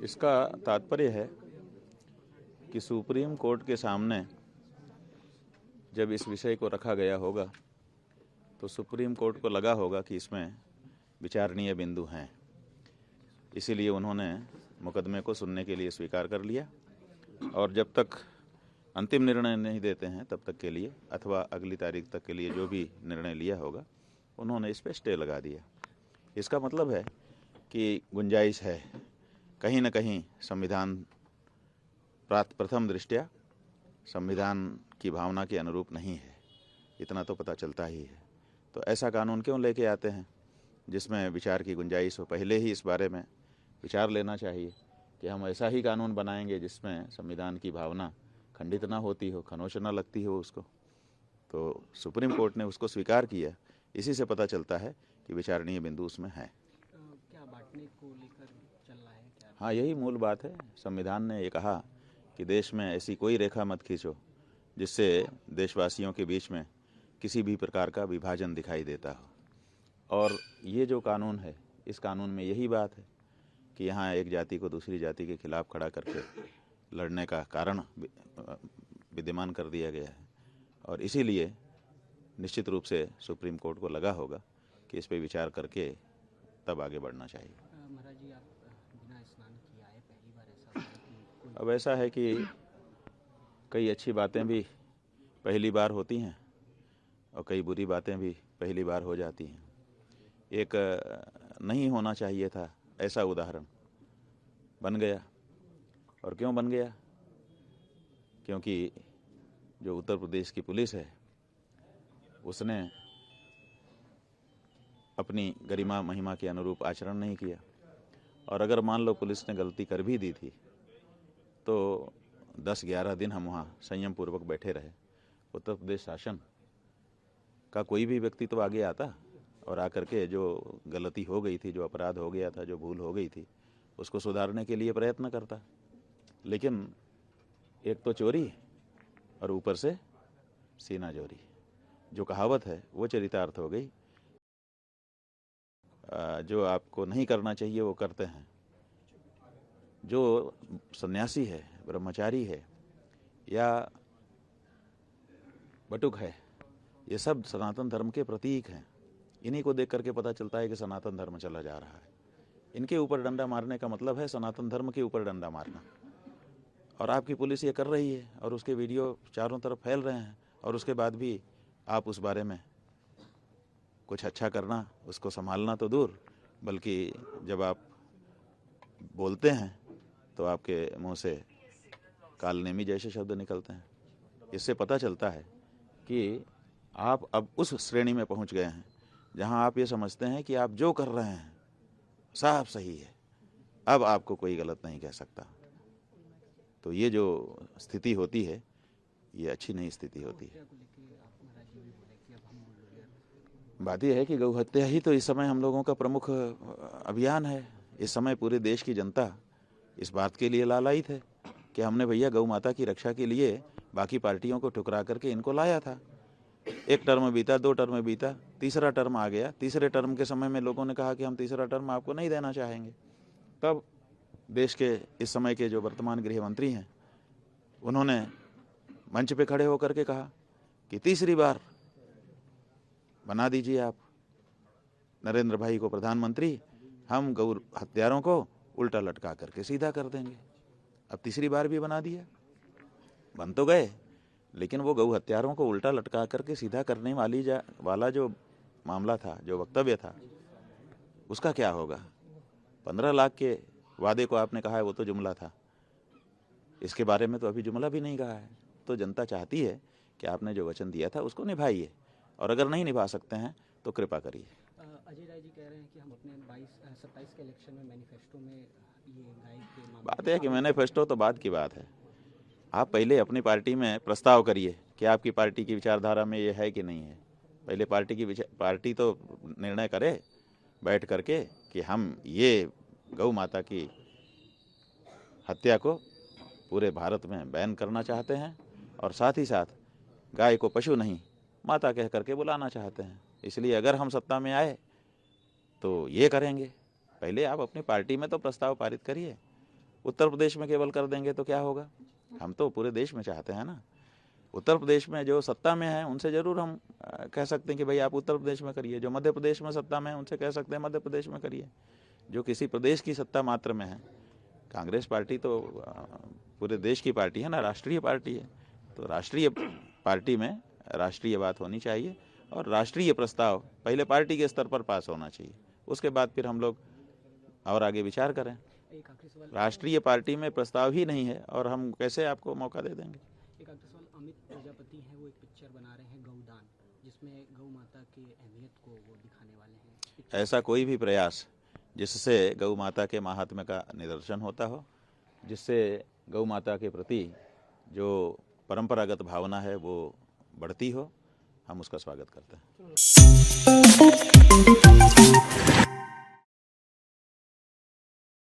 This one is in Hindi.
इसका तात्पर्य है कि सुप्रीम कोर्ट के सामने जब इस विषय को रखा गया होगा तो सुप्रीम कोर्ट को लगा होगा कि इसमें विचारणीय बिंदु हैं, इसीलिए उन्होंने मुकदमे को सुनने के लिए स्वीकार कर लिया और जब तक अंतिम निर्णय नहीं देते हैं तब तक के लिए अथवा अगली तारीख तक के लिए जो भी निर्णय लिया होगा उन्होंने इस पर स्टे लगा दिया। इसका मतलब है कि गुंजाइश है, कहीं न कहीं संविधान प्रथम दृष्टया संविधान की भावना के अनुरूप नहीं है, इतना तो पता चलता ही है। तो ऐसा कानून क्यों लेके आते हैं जिसमें विचार की गुंजाइश हो? पहले ही इस बारे में विचार लेना चाहिए कि हम ऐसा ही कानून बनाएंगे जिसमें संविधान की भावना खंडित ना होती हो, खनोश ना लगती हो उसको। तो सुप्रीम कोर्ट ने उसको स्वीकार किया, इसी से पता चलता है कि विचारणीय बिंदु उसमें है। क्या बांटने को लेकर चल रहा है क्या? हाँ, यही मूल बात है। संविधान ने ये कहा कि देश में ऐसी कोई रेखा मत खींचो जिससे देशवासियों के बीच में किसी भी प्रकार का विभाजन दिखाई देता हो। और ये जो कानून है, इस कानून में यही बात है कि यहाँ एक जाति को दूसरी जाति के खिलाफ खड़ा करके लड़ने का कारण विद्यमान कर दिया गया है और इसीलिए निश्चित रूप से सुप्रीम कोर्ट को लगा होगा कि इस पर विचार करके तब आगे बढ़ना चाहिए। महाराज जी, आप बिना स्नान किए आए, पहली बार ऐसा हुआ कि अब ऐसा है कि कई अच्छी बातें भी पहली बार होती हैं और कई बुरी बातें भी पहली बार हो जाती हैं। एक नहीं होना चाहिए था ऐसा उदाहरण बन गया। और क्यों बन गया? क्योंकि जो उत्तर प्रदेश की पुलिस है उसने अपनी गरिमा महिमा के अनुरूप आचरण नहीं किया। और अगर मान लो पुलिस ने गलती कर भी दी थी तो 10-11 दिन हम वहाँ संयम पूर्वक बैठे रहे। उत्तर प्रदेश शासन का कोई भी व्यक्ति तो आगे आता और आकर के जो गलती हो गई थी, जो अपराध हो गया था, जो भूल हो गई थी, उसको सुधारने के लिए प्रयत्न करता। लेकिन एक तो चोरी और ऊपर से सीना जोरी, जो कहावत है वो चरितार्थ हो गई। जो आपको नहीं करना चाहिए वो करते हैं। जो सन्यासी है, ब्रह्मचारी है या बटुक है, ये सब सनातन धर्म के प्रतीक हैं। इन्हीं को देख करके पता चलता है कि सनातन धर्म चला जा रहा है। इनके ऊपर डंडा मारने का मतलब है सनातन धर्म के ऊपर डंडा मारना। और आपकी पुलिस ये कर रही है और उसके वीडियो चारों तरफ फैल रहे हैं और उसके बाद भी आप उस बारे में कुछ अच्छा करना, उसको संभालना तो दूर, बल्कि जब आप बोलते हैं तो आपके मुंह से कालनेमी जैसे शब्द निकलते हैं। इससे पता चलता है कि आप अब उस श्रेणी में पहुंच गए हैं जहां आप ये समझते हैं कि आप जो कर रहे हैं साफ सही है, अब आपको कोई गलत नहीं कह सकता। तो ये जो स्थिति होती है ये अच्छी नहीं स्थिति होती है। बात यह है कि गौ हत्या ही तो इस समय हम लोगों का प्रमुख अभियान है। इस समय पूरे देश की जनता इस बात के लिए लालायित है कि हमने भैया गौ माता की रक्षा के लिए बाकी पार्टियों को ठुकरा करके इनको लाया था। एक टर्म बीता, 2 टर्म बीता, तीसरा टर्म आ गया। तीसरे टर्म के समय में लोगों ने कहा कि हम तीसरा टर्म आपको नहीं देना चाहेंगे। तब देश के इस समय के जो वर्तमान गृह मंत्री हैं उन्होंने मंच पे खड़े होकर के कहा कि तीसरी बार बना दीजिए आप नरेंद्र भाई को प्रधानमंत्री, हम गौ हत्यारों को उल्टा लटका करके सीधा कर देंगे। अब तीसरी बार भी बना दिया। बन तो गए, लेकिन वो गौ हत्यारों को उल्टा लटका करके सीधा करने वाला जो मामला था, जो वक्तव्य था, उसका क्या होगा? 15 लाख के वादे को आपने कहा है वो तो जुमला था, इसके बारे में तो अभी जुमला भी नहीं कहा है। तो जनता चाहती है कि आपने जो वचन दिया था उसको निभाइए, और अगर नहीं निभा सकते हैं तो कृपा करिए। अजय राय जी कह रहे हैं कि हम अपने 27 के इलेक्शन में मैनिफेस्टो में ये गाय के मामले बात है कि मैनिफेस्टो तो बात की बात है। आप पहले अपनी पार्टी में प्रस्ताव करिए कि आपकी पार्टी की विचारधारा में ये है कि नहीं है। पहले पार्टी तो निर्णय करे बैठ करके कि हम ये गौ माता की हत्या को पूरे भारत में बैन करना चाहते हैं और साथ ही साथ गाय को पशु नहीं माता कह करके बुलाना चाहते हैं। इसलिए अगर हम सत्ता में आए तो ये करेंगे। पहले आप अपनी पार्टी में तो प्रस्ताव पारित करिए उत्तर प्रदेश में केवल कर देंगे तो क्या होगा? हम तो पूरे देश में चाहते हैं ना। उत्तर प्रदेश में जो सत्ता में है उनसे ज़रूर हम कह सकते हैं कि भाई आप उत्तर प्रदेश में करिए। जो मध्य प्रदेश में सत्ता में है उनसे कह सकते हैं मध्य प्रदेश में करिए। जो किसी प्रदेश की सत्ता मात्र में है, कांग्रेस पार्टी तो पूरे देश की पार्टी है ना, राष्ट्रीय पार्टी है। तो राष्ट्रीय पार्टी में राष्ट्रीय बात होनी चाहिए और राष्ट्रीय प्रस्ताव पहले पार्टी के स्तर पर पास होना चाहिए, उसके बाद फिर हम लोग और आगे विचार करें। एक आखिरी सवाल, राष्ट्रीय पार्टी में प्रस्ताव ही नहीं है और हम कैसे आपको मौका दे देंगे? एक आखिरी सवाल, अमित प्रजापति हैं, वो एक पिक्चर बना रहे हैं गौदान, जिसमें गौ माता की अहमियत को वो दिखाने वाले हैं। ऐसा कोई भी प्रयास जिससे गौ माता के महात्म्य का निदर्शन होता हो, जिससे गौ माता के प्रति जो परंपरागत भावना है वो बढ़ती हो, हम उसका स्वागत करते हैं।